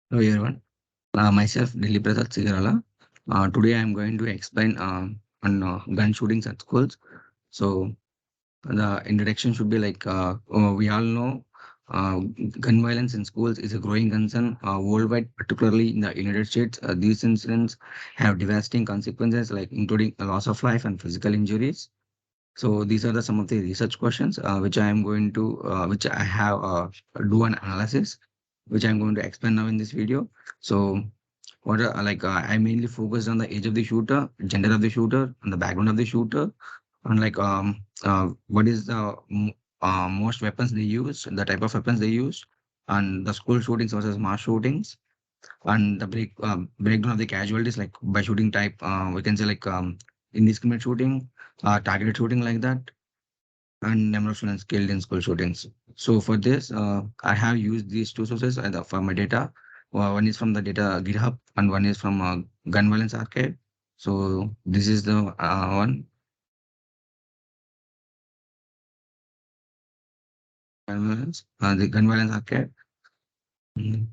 Hello everyone. Myself Dilip Prasad Sigarala. Today I am going to explain on gun shootings at schools. So the introduction should be like we all know uh, gun violence in schools is a growing concern worldwide, particularly in the United States. These incidents have devastating consequences, like including a loss of life and physical injuries. So these are some of the research questions which I am going to which I have do an analysis, which I'm going to explain now in this video. So what are I mainly focused on the age of the shooter, gender of the shooter, and the background of the shooter, and what is the most weapons they use, the type of weapons they use, and the school shootings versus mass shootings, and the breakdown of the casualties, like by shooting type. We can say indiscriminate shooting, targeted shooting, like that, and number of students killed in school shootings. So for this, I have used these two sources for my data. One is from the data GitHub and one is from Gun Violence Archive. So this is the one, the Gun Violence Archive. Mhm.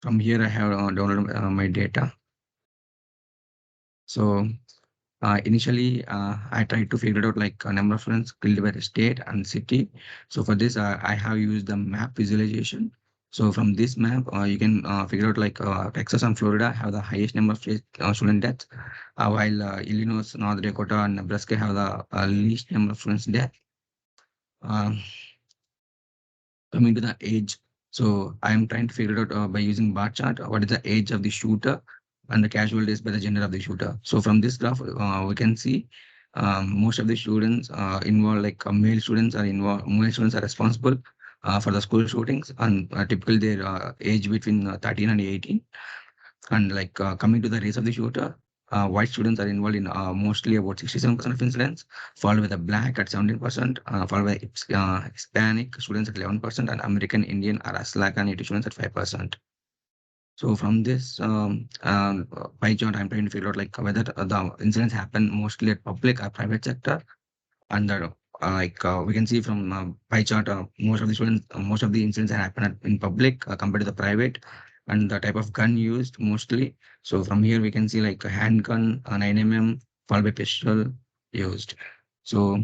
From here, I have downloaded my data. So initially, I tried to figure out like a number of students killed by the state and city. So for this, I have used the map visualization. So from this map, you can figure out like Texas and Florida have the highest number of student deaths, while Illinois, North Dakota, and Nebraska have the least number of students death. Um, Coming to the age, so I am trying to figure out by using bar chart what is the age of the shooter and the casualties by the gender of the shooter. So from this graph, we can see most of the students involved, like male students are involved. Male students are responsible for the school shootings, and typically their age between 13 and 18. And coming to the race of the shooter, white students are involved in mostly about 67% of incidents, followed by the black at 17%, followed by Hispanic students at 11%, and American Indian or Aslak and Native students at 5%. So from this pie chart, I'm trying to figure out like whether the incidents happen mostly at public or private sector. And we can see from pie chart, most of the incidents happen in public compared to the private, and the type of gun used mostly. So from here we can see like a handgun, a 9mm, followed by pistol used. So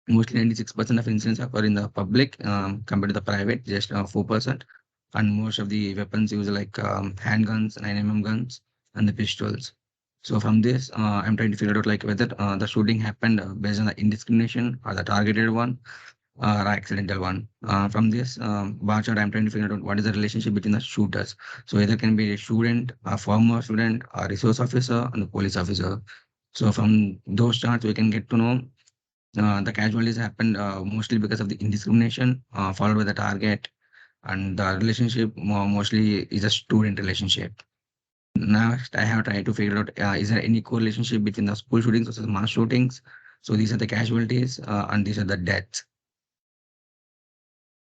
mostly 96% of incidents occur in the public compared to the private, just 4%. And most of the weapons use like handguns, 9mm guns, and the pistols. So from this, I'm trying to figure out like whether the shooting happened based on the indiscrimination or the targeted one or accidental one. From this bar chart, I'm trying to figure out what is the relationship between the shooters. So either can be a student, a former student, a resource officer, and a police officer. So from those charts, we can get to know the casualties happened mostly because of the indiscrimination, followed by the target, and the relationship mostly is a student relationship. Next, I have tried to figure out is there any correlationship between the school shootings versus mass shootings. So these are the casualties and these are the deaths.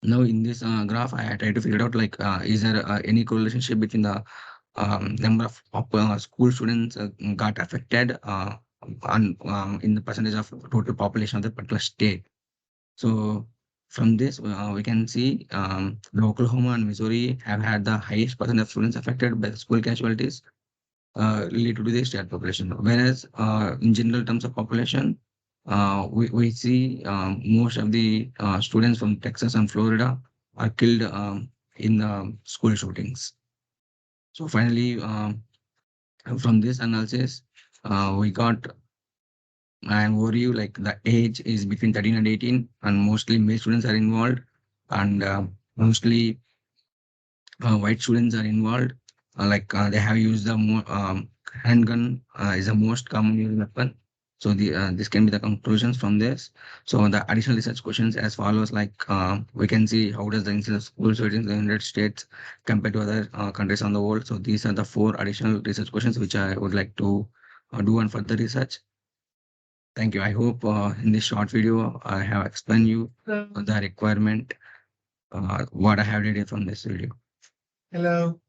Now in this graph, I tried to figure out like is there any correlationship between the number of school students got affected in the percentage of total population of the particular state. So from this, we can see the Oklahoma and Missouri have had the highest percent of students affected by the school casualties related to the state population. Whereas in general terms of population, we see most of the students from Texas and Florida are killed in the school shootings. So finally, from this analysis, we got an overview like the age is between 13 and 18, and mostly male students are involved, and mostly white students are involved. They have used the handgun is the most common used weapon. So this can be the conclusions from this. So the additional research questions as follows: we can see how does the incidence of school shootings in the United States compare to other countries on the world. So these are the four additional research questions which I would like to do and further research. Thank you. I hope in this short video I have explained you the requirement what I have did from this video. Hello.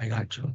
I got you.